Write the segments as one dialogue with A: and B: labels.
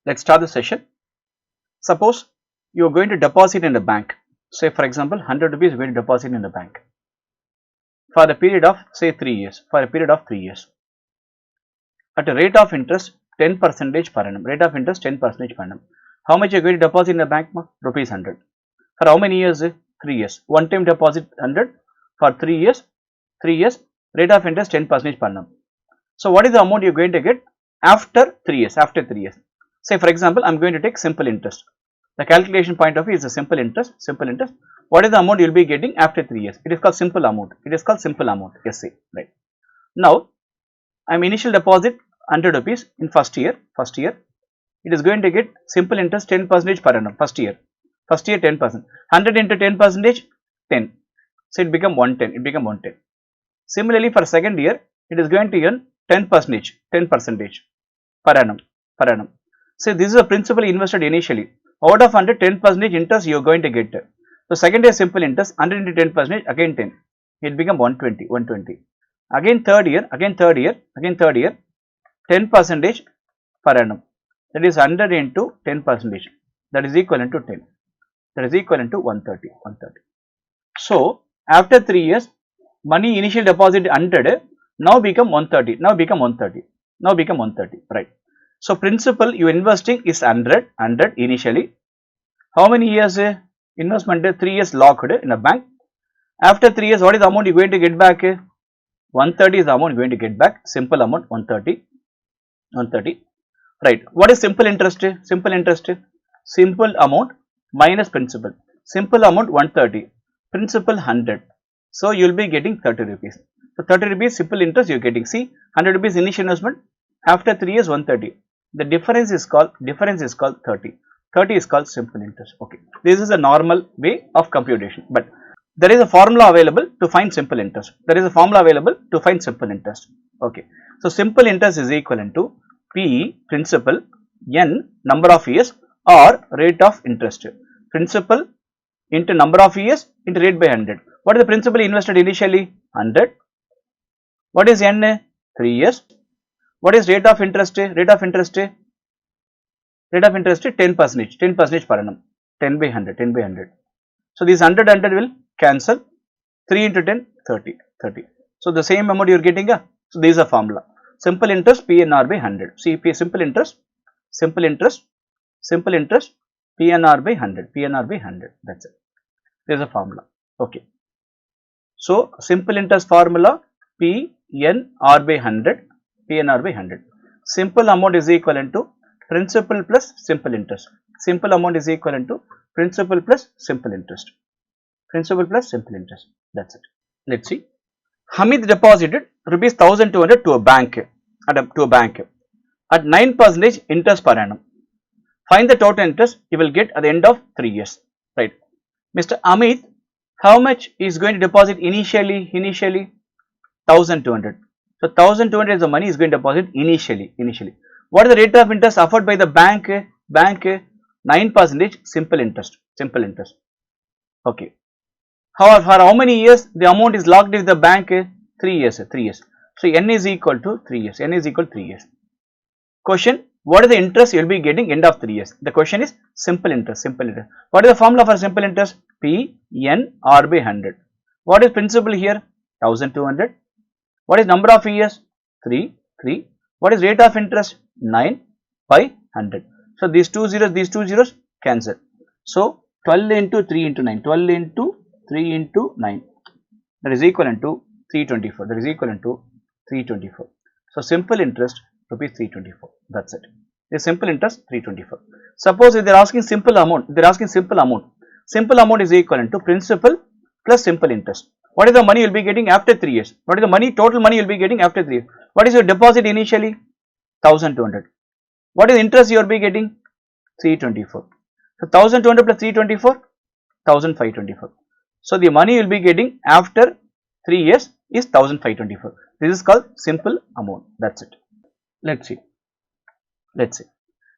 A: Let's start the session. Suppose you are going to deposit in a bank. Say for example 100 rupees you are going to deposit in the bank for a period of say 3 years, for a period of 3 years at a rate of interest 10% per annum, rate of interest 10% per annum. How much you are going to deposit in the bank? Rupees 100. For how many years? 3 years. One time deposit 100 for 3 years, rate of interest 10% per annum. So what is the amount you are going to get after 3 years? After 3 years. Say for example, I am going to take simple interest. The calculation point of view is a simple interest. What is the amount you will be getting after 3 years? It is called simple amount. Yes, say, right. Now, I am initial deposit 100 rupees in first year. It is going to get simple interest 10% per annum. First year 10%. 100 into 10%, 10. So it become 110. Similarly, for second year, it is going to earn 10% per annum. So this is a principal invested initially. Out of 100, 10% interest you are going to get. So second year simple interest 100 into 10%, again 10. It become 120. Again third year, 10% per annum. That is 100 into 10%. That is equivalent to 10. That is equivalent to 130. So after 3 years, money initial deposit 100 now become 130. Right. So principal you investing is 100 initially. How many years investment? 3 years locked in a bank. After 3 years, what is the amount you are going to get back? 130 is the amount you are going to get back. Simple amount 130. Right. What is simple interest? Simple amount minus principal. Simple amount 130. Principal 100. So you will be getting 30 rupees. So 30 rupees simple interest you are getting. See, 100 rupees initial investment. After 3 years 130. The difference is called 30. 30 is called simple interest. Okay. This is a normal way of computation. But there is a formula available to find simple interest. Okay. So simple interest is equivalent to P principal N number of years or rate of interest. Principal into number of years into rate by 100. What is the principal invested initially? 100. What is N? 3 years. What is rate of interest? Rate of interest 10% per annum. 10 by 100. So this 100 will cancel. 3 into 10, 30. So the same amount you are getting. So this is a formula. Simple interest PNR by 100. See, simple interest PNR by 100. That's it. There is a formula. Okay. So simple interest formula PNR by 100. Simple amount is equivalent to principal plus simple interest. Simple amount is equivalent to principal plus simple interest. That's it. Let's see. Hamid deposited rupees 1200 to a bank at 9% interest per annum. Find the total interest you will get at the end of 3 years. Right. Mr. Amit, how much is going to deposit initially? 1200. So 1200 is the money is going to deposit initially. What is the rate of interest offered by the bank? 9% simple interest. Okay. For how many years the amount is locked with the bank? 3 years. So N is equal to 3 years. Question: what is the interest you will be getting end of 3 years? The question is simple interest. What is the formula for simple interest? P N R by 100. What is principal here? 1200. What is number of years? 3. What is rate of interest? 9 by 100. So these two zeros cancel. So 12 into 3 into 9. 12 into 3 into 9. That is equivalent to 324. So simple interest rupees 324. That's it. The simple interest 324. Suppose if they are asking simple amount, simple amount is equivalent to principal plus simple interest. What is the money you will be getting after 3 years? What is the total money you will be getting after 3 years? What is your deposit initially? 1200. What is the interest you will be getting? 324. So 1200 plus 324, 1524. So the money you will be getting after 3 years is 1524. This is called simple amount. That's it. Let's see.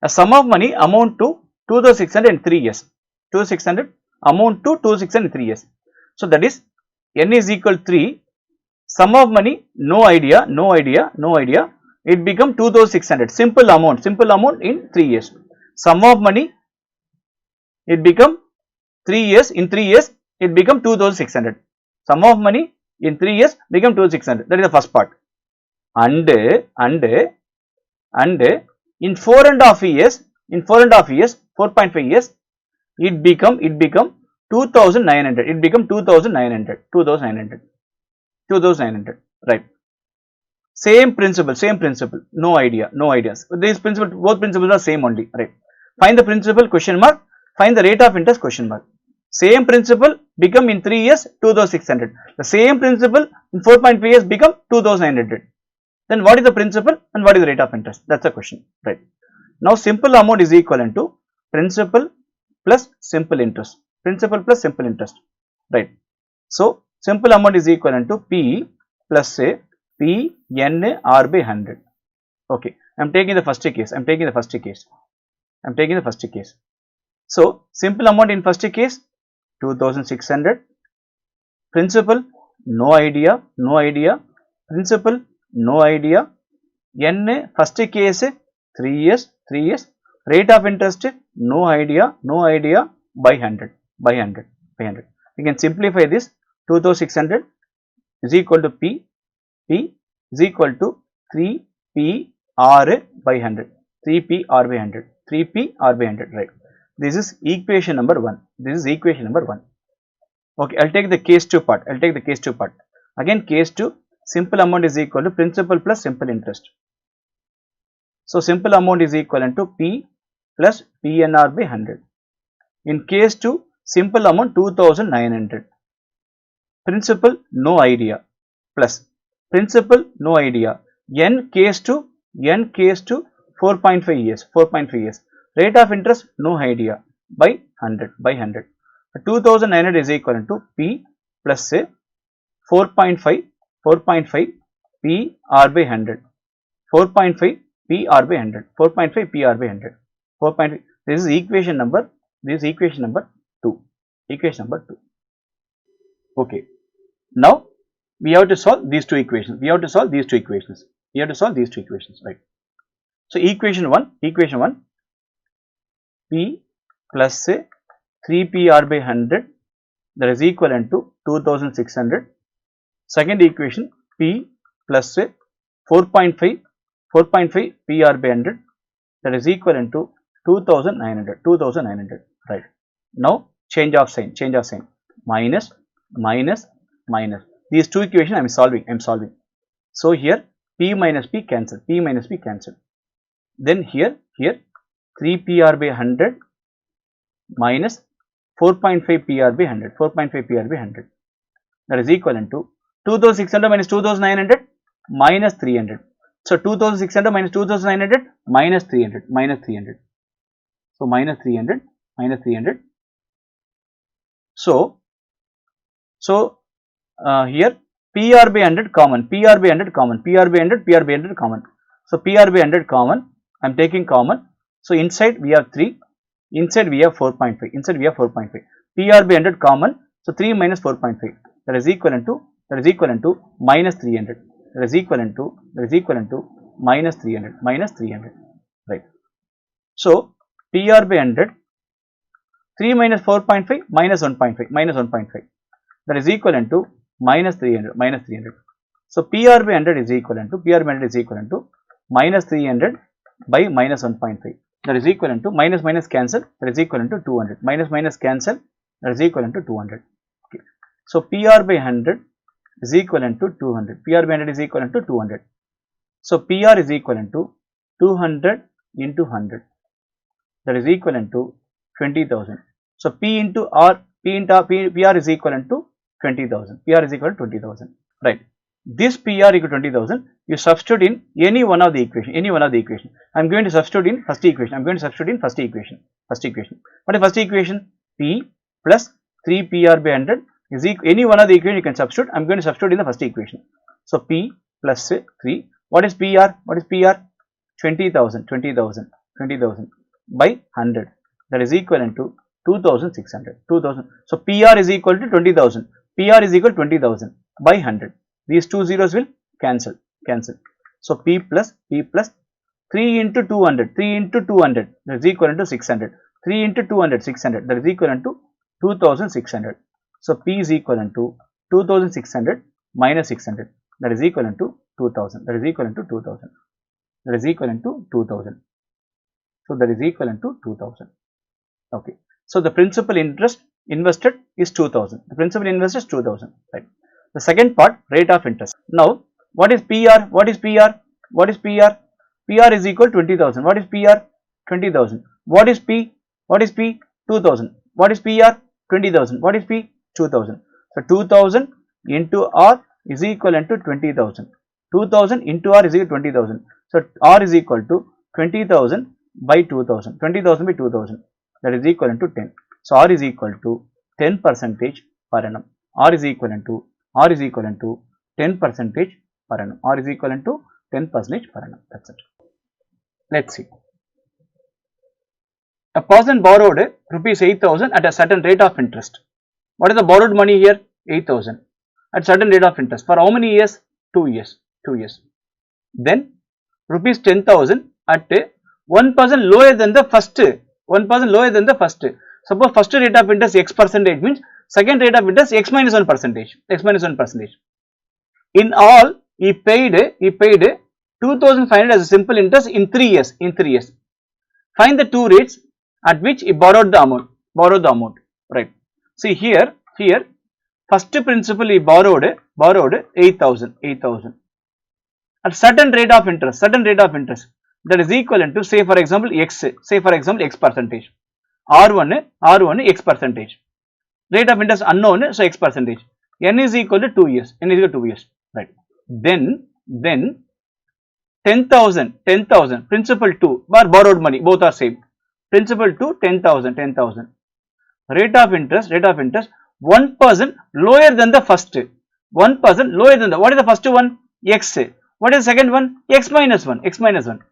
A: A sum of money amount to 2600 in 3 years. 2600 amount to 2600 in 3 years. So that is N is equal to 3. Sum of money, no idea. It become 2600. Simple amount in 3 years. sum of money, it become 3 years, in 3 years it become 2600. Sum of money in 3 years become 2600. That is the first part. And in 4.5 years, 4.5 years, it become 2900. It become 2900, right? Same principle, no ideas. These principles, both principles are same only, right? Find the principal, question mark. Find the rate of interest, question mark. Same principle become in 3 years 2600. The same principle in 4.5 years become 2900. Then what is the principal and what is the rate of interest? That's the question, right? Now simple amount is equivalent to principal plus simple interest. Principal plus simple interest, right? So simple amount is equivalent to P plus say P N R by 100. Okay, I am taking the first case. So simple amount in first case 2600. Principal no idea. Principal no idea. N first case 3 years. Rate of interest no idea by 100. We can simplify this. 2600 is equal to P is equal to 3PR by 100. 3PR by 100, right? This is equation number 1. Okay, I'll take the case 2 part. Again, case 2, simple amount is equal to principal plus simple interest. So simple amount is equivalent to P plus PNR by 100. In case 2, simple amount 2900. Principal no idea plus principal no idea. N case 2 4.5 years. Rate of interest no idea by 100. 2900 is equivalent to P plus say 4.5 P R by 100. 4.5 P R by 100. 4.5 P R by 100. 4.5. This is equation number 2. Okay. Now we have to solve these two equations. Right? So equation 1, P plus say 3PR by 100, that is equivalent to 2600. Second equation, P plus say 4.5 PR by 100, that is equivalent to 2900, right? Now change of sign, minus. These two equations I am solving. So here P minus P cancel. Then here 3PR by 100 minus 4.5 PR by 100. That is equivalent to 2600 minus 2900 minus 300. So 2600 minus 2900 minus 300. So minus 300. So here PR by 100 common. So PR by 100 common. I am taking common. So inside we have 3. Inside we have 4.5. PR by 100 common. So 3 minus 4.5. That is equivalent to minus 300. That is equivalent to minus 300. Right. So PR by 100. 3 minus 4.5 minus 1.5. That is equivalent to minus 300. So PR by 100 is equivalent to minus 300 by minus 1.5. That is equivalent to minus cancel. That is equivalent to 200. Minus cancel. That is equivalent to 200. Okay. So PR by 100 is equivalent to 200. PR by 100 is equivalent to 200. So PR is equivalent to 200 into 100. That is equivalent to 20,000. So P into R, PR is equivalent to 20,000. Right. This PR equal to 20,000. You substitute in any one of the equation. I am going to substitute in first equation. What is first equation? P plus 3 PR by 100 is equal. Any one of the equation you can substitute. I am going to substitute in the first equation. So P plus 3. What is PR? 20,000 by 100. That is equivalent to 2,600. So PR is equal to 20,000. PR is equal to 20,000 by 100. These two zeros will cancel. So P plus 3 into 200, 3 into 200, that is equivalent to 600. 3 into 200, 600, that is equivalent to 2600. So P is equivalent to 2600 minus 600, that is equivalent to 2000, that is equivalent to 2000, that is equivalent to 2000. So that is equivalent to 2000. Okay. So the principal interest invested is 2000. The principal invested is 2000. Right. The second part, rate of interest. Now, what is PR? What is PR? What is PR? PR is equal to 20,000. What is PR? 20,000. What is P? What is P? 2000. What is PR? 20,000. What is P? 2000. So 2000 into R is equivalent to 20,000. 2000 into R is equal to 20,000. So R is equal to 20,000 by 2000. 20,000 by 2000. That is equivalent to 10. So R is equal to 10 percentage per annum. R is equivalent to 10 percentage per annum. R is equivalent to 10 percentage per annum. That's it. Let's see. A person borrowed rupees 8,000 at a certain rate of interest. What is the borrowed money here? 8,000 at certain rate of interest. For how many years? 2 years. 2 years. Then rupees 10,000 at 1% lower than the first. 1% lower than the first. Suppose first rate of interest X percentage means second rate of interest X minus 1 percentage. X minus 1 percentage. In all, he paid 2,500 as a simple interest in 3 years. In 3 years. Find the two rates at which he borrowed the amount. Right. See here, first principal he borrowed 8,000. At certain rate of interest. That is equivalent to, say for example X percentage. R1 X percentage. Rate of interest unknown, so X percentage. N is equal to 2 years. Right. Then 10,000 principal 2 bar borrowed money, both are same. Principal 2 10,000. Rate of interest 1% lower than the first. 1% lower than the, what is the first one? X. What is the second one? X minus 1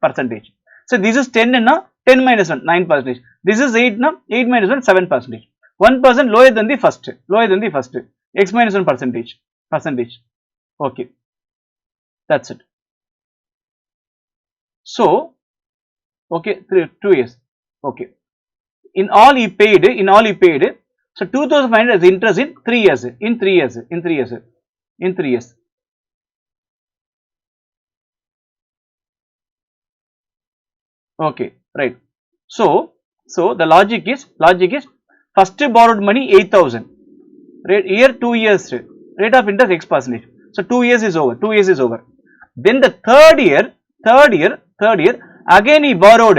A: percentage. So this is 10 and 10 minus 1 9 percentage. This is 8 now 8 minus 1 7 percentage. 1% lower than the first. X minus 1 percentage. Okay. That's it. So, okay, 2 years. Okay. In all he paid. So 2,500 as interest in 3 years. In 3 years. Okay, right. So the logic is first borrowed money 8,000. Here 2 years. Rate of interest X percentage. So 2 years is over. Then the third year, again he borrowed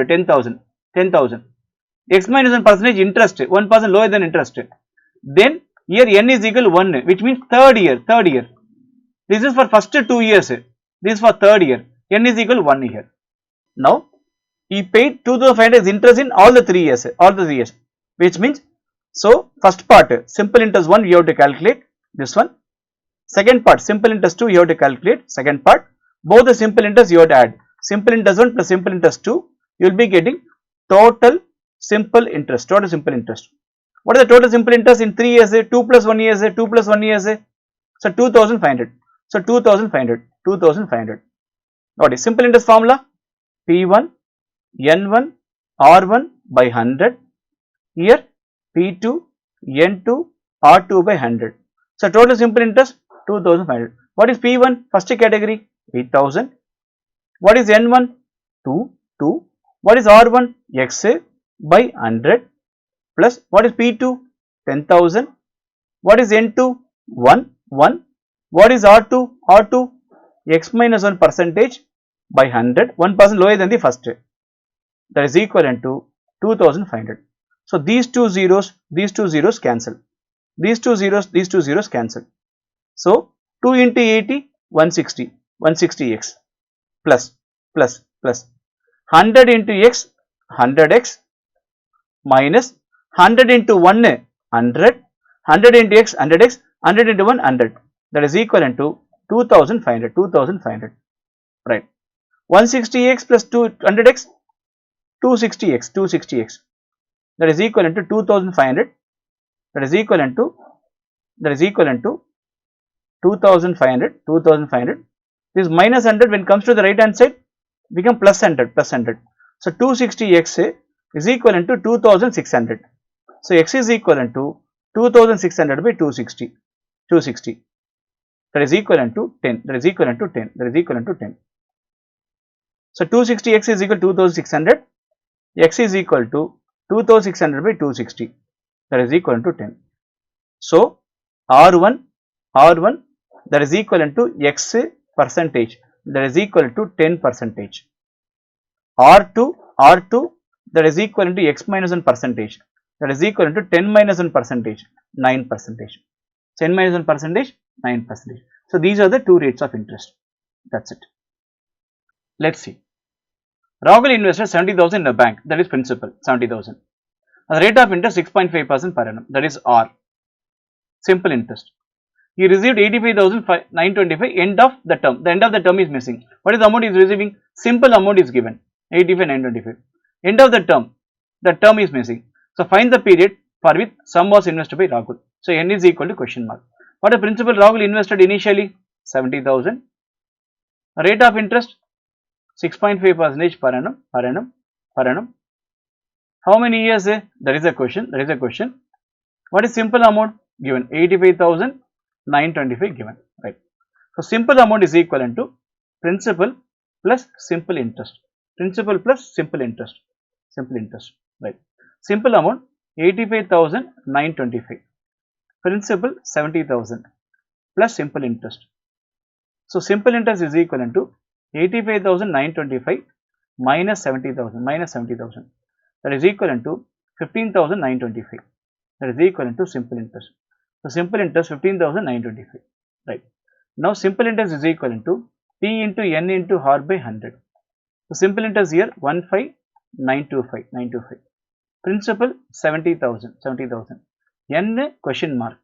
A: 10,000. X minus 1 percentage interest, 1% lower than interest. Then here N is equal to 1, which means third year. This is for first 2 years. This is for third year. N is equal to 1 here. Now he paid 2,500 as interest in all the 3 years. Which means, so first part simple interest 1 you have to calculate this one. Second part simple interest 2 you have to calculate. Second part, both the simple interest you have to add. Simple interest 1 plus simple interest 2, you will be getting total simple interest. What is the total simple interest in 3 years? 2 plus 1 years. So 2,500. So 2,500. What is simple interest formula? P1 N1 R1 by 100. Here P2 N2 R2 by 100. So total simple interest 2,500. What is P1? First category 8,000. What is N1? 2. What is R1? X by 100 plus what is P2? 10,000. What is N2? 1. What is R2? X minus 1 percentage by 100, 1% lower than the first. That is equivalent to 2,500. So these two zeros cancel. These two zeros cancel. So 2 into 80, 160x plus 100 into x, 100x minus 100 into 1, 100 into x, 100x, 100 into 1, 100. That is equivalent to 2,500. Right. 160x plus 200x, 260x. That is equivalent to 2,500. That is equivalent to 2,500. This minus 100 when comes to the right hand side become plus 100 plus 100. So 260x is equivalent to 2600. So x is equivalent to 2600 by 260. 260. That is equivalent to 10. That is equivalent to 10. That is equivalent to 10. So 260x is equal to 2600. X is equal to 2600 by 260. That is equivalent to 10. So R1 that is equivalent to x percentage, that is equal to 10 percentage. R2 that is equivalent to x minus 1 percentage, that is equivalent to 10 minus 1 percentage, 9 percentage. 10 minus 1 percentage, 9 percentage. So these are the two rates of interest. That's it. Let's see. Rahul invested 70,000 in a bank, that is principal 70,000. The rate of interest 6.5% per annum, that is R. Simple interest. He received 85,925 end of the term. The end of the term is missing. What is the amount he is receiving? Simple amount is given 85,925. End of the term is missing. So find the period for which sum was invested by Rahul. So n is equal to question mark. What the principal Rahul invested initially? 70,000. Rate of interest 6.5% per annum. How many years? That is a question. What is simple amount? Given 85,925 given, right? So simple amount is equivalent to principal plus simple interest. Principal plus simple interest. Right? Simple amount 85,925. Principal 70,000 plus simple interest. So simple interest is equivalent to 85,925 minus 70,000. That is equivalent to 15,925. That is equivalent to simple interest. So simple interest 15,925. Right. Now simple interest is equivalent to P into N into R by 100. So simple interest here 15,925. Principal 70,000. N question mark.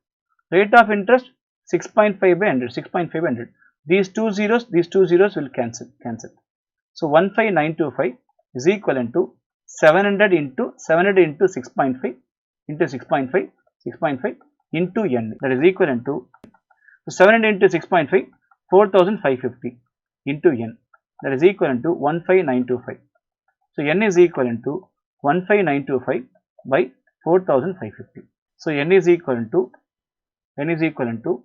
A: Rate of interest 6.5 by 100. These two zeros will cancel. So 15,925 is equivalent to 700 into 6.5 into 6.5 into N, that is equivalent to 700 into 6.5 4,550 into N, that is equivalent to 15,925. So N is equivalent to 15,925 by 4,550. So N is equivalent to 3.5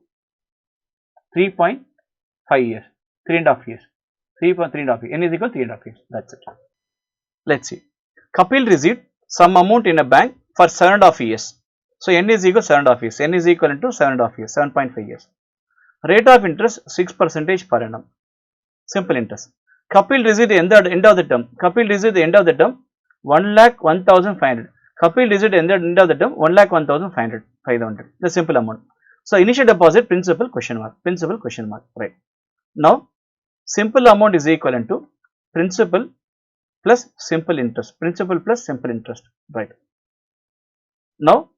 A: years, 3.5 years. N is equal to 3.5 years. That's it. Let's see. Kapil received some amount in a bank for 7.5 years. So N is equal to 7.5 years. N is equivalent to 7.5 years, 7.5 years. Rate of interest 6% per annum. Simple interest. Kapil received the end of the term. 1,01,500. Kapil received the end of the term 1,01,500. The simple amount. So initial deposit principal question mark. Right. Now simple amount is equivalent to principal plus simple interest. Right. Now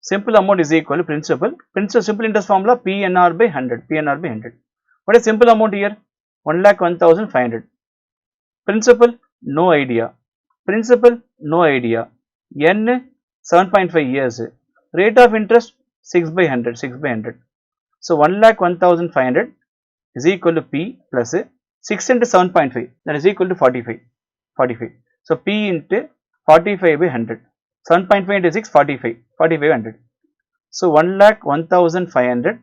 A: simple amount is equal to principal simple interest formula PNR by 100. What is simple amount here? 1,01,500. Principal no idea. N 7.5 years. Rate of interest 6 by 100. So 1,01,500 is equal to P plus 6 into 7.5, that is equal to 45. So P into 45 by 100. 7.5 into 6, 45 by 100. So 1,01,500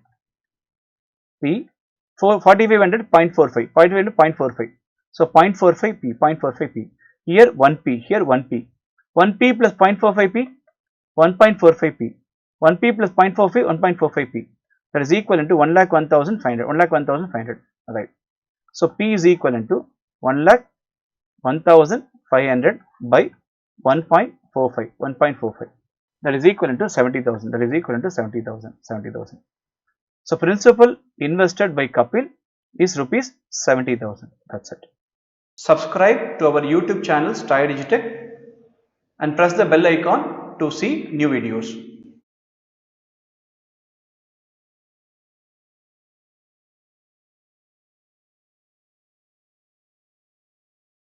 A: P 4,500 0.45. 0.45. So 0.45 P. Here 1 P. 1 P plus 0.45 P. 1.45 P. 1 P plus 0.45 1.45 P. That is equivalent to 1,01,500. Right. So P is equivalent to 1,01,500 by 1.45. That is equivalent to 70,000. So principal invested by Kapil is rupees 70,000. That's it. Subscribe to our YouTube channel Stride Edutech and press the bell icon to see new videos.